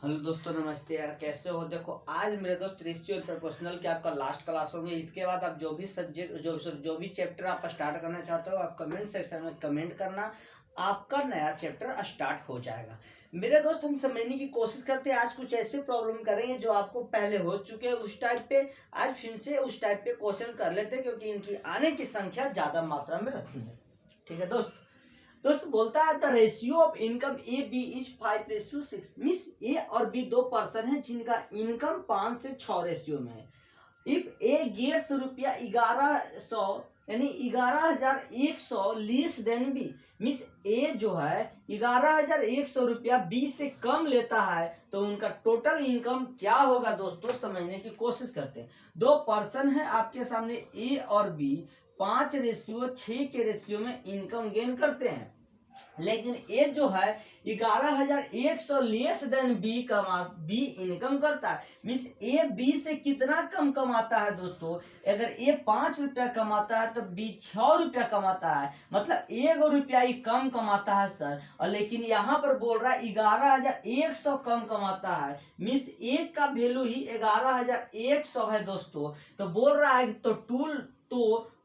Hello दोस्तों, नमस्ते यार। कैसे हो? देखो, आज मेरे दोस्त रेशियो और प्रोपोर्शनल के आपका लास्ट क्लास होंगे। इसके बाद आप जो भी सब्जेक्ट जो भी चैप्टर आप स्टार्ट करना चाहते हो, आप कमेंट सेक्शन में कमेंट करना। आपका नया चैप्टर स्टार्ट हो जाएगा। मेरे दोस्त, हम समझने की कोशिश करते हैं। आज कुछ ऐसे प्रॉब्लम करेंगे जो आपको पहले हो चुके हैं उस टाइप पे। आज फिर से उस टाइप पे क्वेश्चन कर लेते हैं, क्योंकि इनकी आने की संख्या ज्यादा मात्रा में रहती है। ठीक है दोस्त बोलता है the ratio of income A B is 5:6। Means A और बी दो पर्सन है जिनका इनकम 5 से 6 रेशियो में है। इफ ए गेट्स रुपया 1100 यानी 11,100 लेस देन बी। मीन्स ए जो है 11,100 रुपया बी से कम लेता है, तो उनका टोटल इनकम क्या होगा दोस्तों, समझने की कोशिश करते हैं। दो पर्सन है आपके सामने, ए और बी 5:6 के रेशियो में इनकम गेन करते हैं। लेकिन ए जो है 11,100 लेस देन बी इनकम करता है। मीन्स ए बी से कितना कम कमाता है दोस्तों? अगर ए 5 रुपया कमाता है तो बी 6 रुपया कमाता है, मतलब 1 रुपया ही कम कमाता है सर। और लेकिन यहाँ पर बोल रहा है 11,100 कम कमाता है। मीन्स ए का वैल्यू ही 11,100 है दोस्तों। तो बोल रहा है तो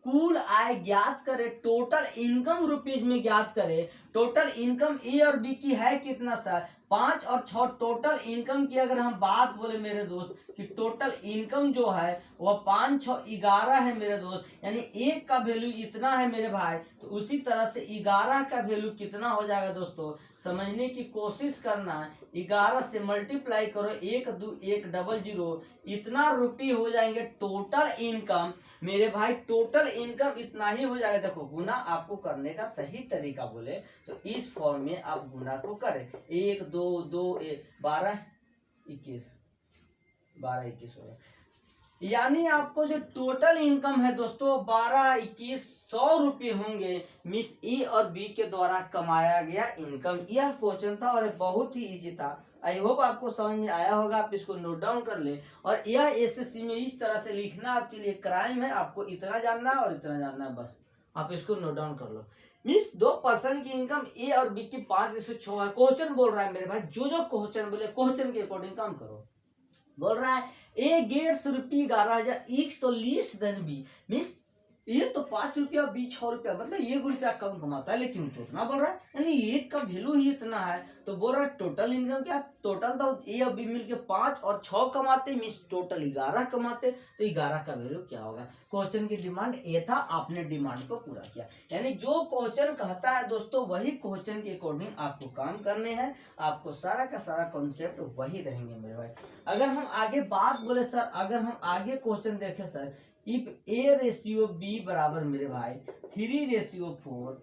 कुल आय ज्ञात करे, टोटल इनकम रुपीज में ज्ञात करे। टोटल इनकम ए और बी की है कितना सर? 5 और 6 टोटल इनकम की अगर हम बात बोले मेरे दोस्त कि टोटल इनकम जो है वह 5, 6, 11 है मेरे दोस्त। यानी एक का वैल्यू इतना है मेरे भाई, तो उसी तरह से 11 का वैल्यू कितना हो जाएगा दोस्तों, समझने की कोशिश करना है। 11 से मल्टीप्लाई करो, 1 2 1 00, इतना रुपये हो जाएंगे टोटल इनकम मेरे भाई। टोटल इनकम इतना ही हो जाएगा। देखो, गुना आपको करने का सही तरीका बोले तो इस फॉर्म में आप गुना को करें। 1 2 2 1 12 21 12 21 हो गया। यानी आपको जो टोटल इनकम है दोस्तों 12 21 100 रुपये होंगे। मिस ए और बी के द्वारा कमाया गया इनकम। यह क्वेश्चन था और बहुत ही इजी था। आई होप आपको समझ में आया होगा। आप इसको नोट डाउन कर ले। और यह एसएससी में इस तरह से लिखना आपके लिए क्राइम है। आपको इतना जानना है और इतना जानना है, बस आप इसको नोट डाउन कर लो। मीन्स दो पर्सन की इनकम ए और बी की 5:6 है। क्वेश्चन बोल रहा है मेरे भाई, जो क्वेश्चन बोले क्वेश्चन के अकॉर्डिंग काम करो। बोल रहा है ए गेट्स रुपये 11,100 लेस देन बी। मीन्स ये तो 5 रुपया, बी 6 रुपया, मतलब 1 रुपया कम कमाता है, लेकिन तो इतना बोल रहा है। यानी एक का वैल्यू ही इतना है। तो बोल रहा है टोटल इनकम क्या? टोटल तो ए और बी मिलके 5 और 6 कमाते, मीन्स टोटल 11 कमाते। तो 11 का वैल्यू क्या होगा? क्वेश्चन की डिमांड ए था, आपने डिमांड को पूरा किया। यानी जो क्वेश्चन कहता है दोस्तों वही क्वेश्चन के अकॉर्डिंग आपको काम करने हैं। आपको सारा का सारा कॉन्सेप्ट वही रहेंगे मेरे भाई। अगर हम आगे बात बोले सर, अगर हम आगे क्वेश्चन देखें sir, if A ratio B बराबर मेरे भाई 3:4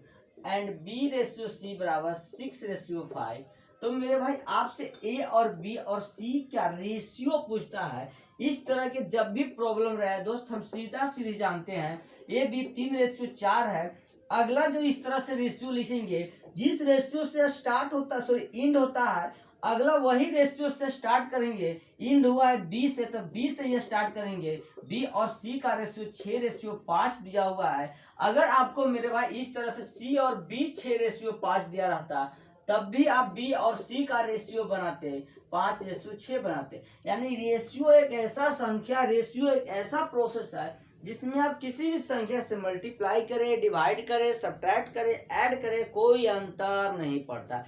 एंड बी रेशियो सी बराबर 6:5, तो मेरे भाई आपसे ए और बी और सी क्या रेशियो पूछता है। इस तरह के जब भी प्रॉब्लम रहे दोस्त, हम सीधी जानते हैं ए बी 3:4 है। अगला जो इस तरह से रेशियो लिखेंगे, जिस रेशियो से स्टार्ट होता है, सॉरी इंड होता है, अगला वही रेशियो से स्टार्ट करेंगे। इंड हुआ है बी से, तो बी से ये स्टार्ट करेंगे। बी और सी का रेशियो 6:5 दिया हुआ है। अगर आपको मेरे भाई इस तरह से सी और बी 6:5 दिया रहता, तब भी आप बी और सी का रेशियो बनाते 5:6 बनाते। यानी रेशियो एक ऐसा संख्या, रेशियो एक ऐसा प्रोसेस है जिसमें आप किसी भी संख्या से मल्टीप्लाई करें, डिवाइड करें, सब्ट्रैक्ट करें, ऐड करें, कोई अंतर नहीं पड़ता।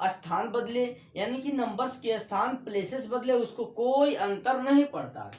स्थान बदले यानी कि नंबर्स के स्थान, प्लेसेस बदले, उसको कोई अंतर नहीं पड़ता।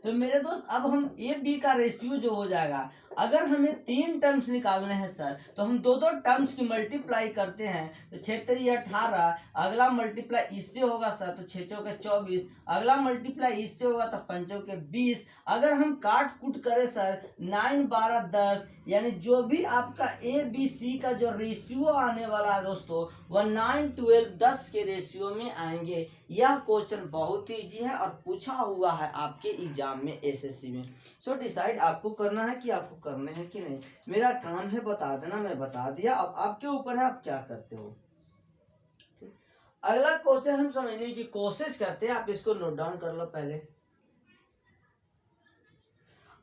तो मेरे दोस्त अब हम ए बी का रेशियो जो हो जाएगा, अगर हमें 3 टर्म्स निकालने हैं सर, तो हम दो टर्म्स की मल्टीप्लाई करते हैं। तो 6×3 18, अगला मल्टीप्लाई इससे होगा सर तो 6×4 24, अगला मल्टीप्लाई इससे होगा तो 5×4 20। अगर हम काट कूट करें सर 9 12 10, यानी जो भी आपका ए बी सी का जो रेशियो आने वाला है दोस्तों, वह 9 12 10 के रेशियो में आएंगे। यह क्वेश्चन बहुत ही इजी है और पूछा हुआ है आपके एग्जाम में, एसएससी में। सो डिसाइड आपको करना है कि आपको करने हैं कि नहीं। मेरा काम है बता देना, मैं बता दिया, अब आपके ऊपर है आप क्या करते हो। अगला क्वेश्चन हम समझने की कोशिश करते हैं। आप इसको नोट डाउन कर लो पहले।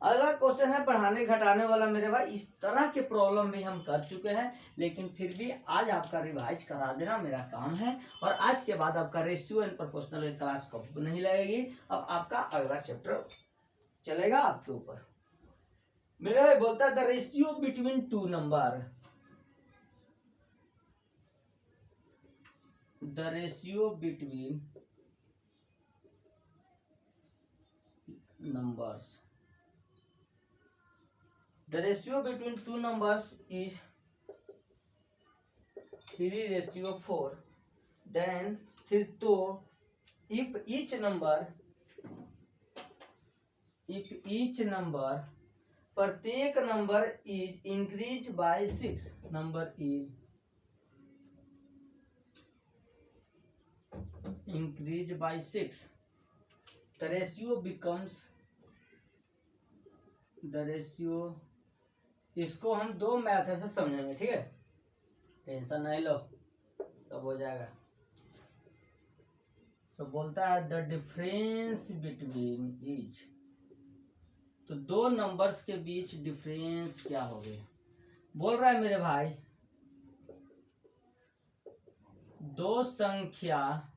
अगला क्वेश्चन है बढ़ाने घटाने वाला मेरे भाई। इस तरह के प्रॉब्लम भी हम कर चुके हैं, लेकिन फिर भी आज आपका रिवाइज करा देना मेरा काम है। और आज के बाद आपका रेशियो एंड प्रोपोर्शनल क्लास को नहीं लगेगी। अब आपका अगला चैप्टर चलेगा आपके ऊपर। मेरा भाई बोलता है the ratio between two number, the ratio between numbers, the ratio between two numbers is 3:4. then तो if each number प्रत्येक number is increased by 6, number is increased by 6, the ratio becomes, the ratio, इसको हम दो method से समझेंगे, ठीक है, tension नहीं लो, सब हो जाएगा। तो बोलता है द डिफरेंस बिटवीन ईच, तो दो नंबर्स के बीच डिफरेंस क्या हो गया। बोल रहा है मेरे भाई दो संख्या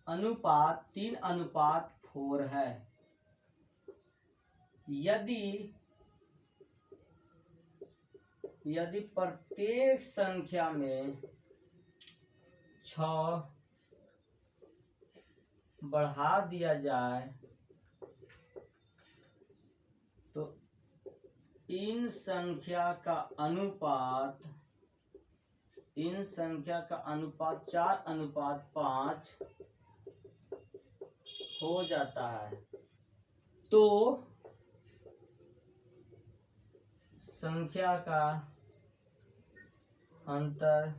अनुपात 3:4 है। यदि प्रत्येक संख्या में 6 बढ़ा दिया जाए तो इन संख्या का अनुपात 4:5 हो जाता है, तो संख्या का अंतर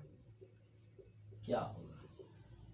क्या होगा।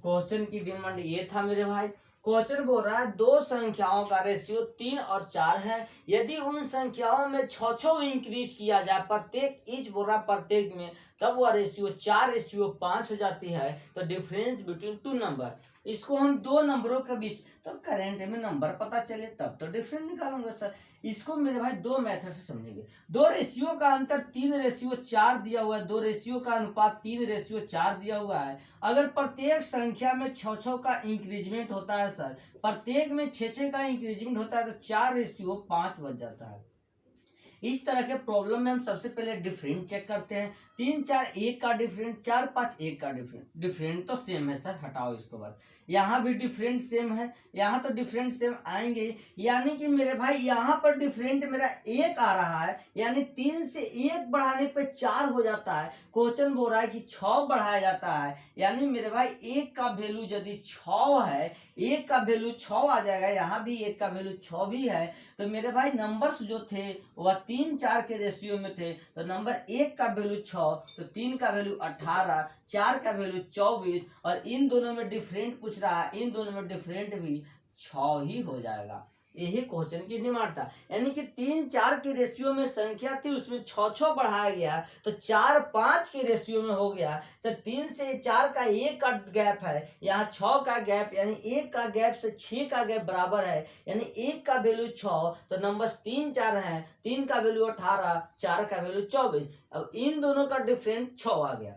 क्वेश्चन की डिमांड ये था मेरे भाई। क्वेश्चन बोल रहा है दो संख्याओं का रेशियो 3 और 4 है। यदि उन संख्याओं में 6 इंक्रीज किया जाए प्रत्येक, ईच बोल रहा है प्रत्येक में, तब वह रेशियो 4:5 हो जाती है। तो डिफरेंस बिटवीन टू नंबर, इसको हम दो नंबरों के बीच, तो करेंट में नंबर पता चले तब तो डिफरेंस निकालूंगा सर। इसको मेरे भाई दो मेथड से समझेंगे। दो रेशियो का अंतर 3:4 दिया हुआ है, दो रेशियो का अनुपात 3:4 दिया हुआ है। अगर प्रत्येक संख्या में 6 का इंक्रीजमेंट होता है सर, प्रत्येक में 6 का इंक्रीजमेंट होता है, तो 4:5 बच जाता है। इस तरह के प्रॉब्लम में हम सबसे पहले डिफरेंट चेक करते हैं। 3 4 1 का डिफरेंट, 4 5 1 का डिफरेंट। डिफरेंट तो सेम है सर, हटाओ इसको बाद। यहाँ भी डिफरेंट सेम है, यहाँ तो डिफरेंट सेम आएंगे। यानी कि मेरे भाई यहाँ पर डिफरेंट मेरा 1 आ रहा है, यानी 3 से 1 बढ़ाने पे 4 हो जाता है। क्वेश्चन बोल रहा है कि 6 बढ़ाया जाता है, यानी मेरे भाई 1 का वैल्यू यदि 6 है, 1 का वैल्यू 6 आ जाएगा। यहाँ भी 1 का वैल्यू 6 भी है। तो मेरे भाई नंबर्स जो थे वह 3 4 के रेशियो में थे। तो नंबर 1 का वैल्यू 6, तो 3 का वैल्यू 18, 4 का वैल्यू 24, और इन दोनों में डिफरेंट पूछ रहा है, इन दोनों में डिफरेंट भी 6 ही हो जाएगा। यही क्वेश्चन की डिमांड था। यानी कि 3 4 के रेशियो में संख्या थी, उसमें 6 बढ़ाया गया, तो 4 5 के रेशियो में हो गया। सर 3 से 4 का 1 का गैप है, यहाँ 6 का गैप, यानी 1 का गैप से 6 का गैप बराबर है, यानी 1 का वैल्यू 6, तो नंबर 3 4 है, 3 का वैल्यू 18, 4 का वैल्यू 24। अब इन दोनों का डिफरेंट 6 आ गया।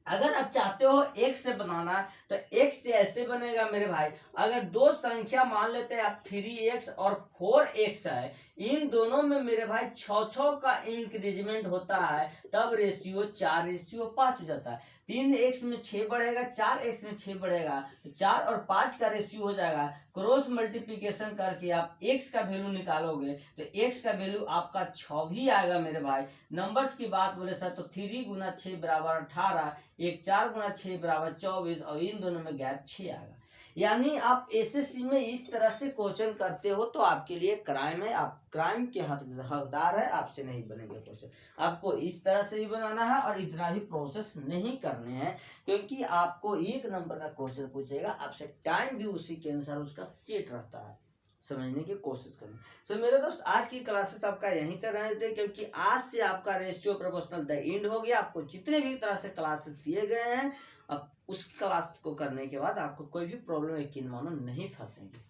अगर आप चाहते हो x से बनाना, तो x से ऐसे बनेगा मेरे भाई। अगर दो संख्या मान लेते हैं आप 3x और 4x है, इन दोनों में मेरे भाई 6 का इंक्रीजमेंट होता है, तब रेशियो 4:5 हो जाता है। 3x में 6 बढ़ेगा, 4x में 6 बढ़ेगा, तो 4 और 5 का रेशियो हो जाएगा। क्रॉस मल्टीप्लिकेशन करके आप x का वैल्यू निकालोगे, तो x का वैल्यू आपका 6 भी आएगा मेरे भाई। नंबर्स की बात बोले सर, तो 3 × 6 = 18, 1 4 × 6 = 24, और इन दोनों में गैप 6 आएगा। यानी आप एसएससी में इस तरह से क्वेश्चन करते हो तो आपके लिए क्राइम है, आप क्राइम के हकदार है, आपसे नहीं बनेंगे क्वेश्चन। आपको इस तरह से ही बनाना है और इतना ही प्रोसेस नहीं करने हैं, क्योंकि आपको 1 नंबर का क्वेश्चन पूछेगा, आपसे टाइम भी उसी के अनुसार उसका सेट रहता है, समझने की कोशिश करें। सो मेरे दोस्त, आज की क्लासेस आपका यहीं तक रहने थे, क्योंकि आज से आपका रेशियो प्रोपोर्शनल द एंड हो गया। आपको जितने भी तरह से क्लासेस दिए गए हैं, अब उस क्लास को करने के बाद आपको कोई भी प्रॉब्लम यकीन मानो नहीं फंसेंगे।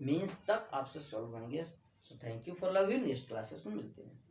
मीन्स तक आपसे सॉल्व होंगे। So thank you for love you, next classes में मिलते हैं।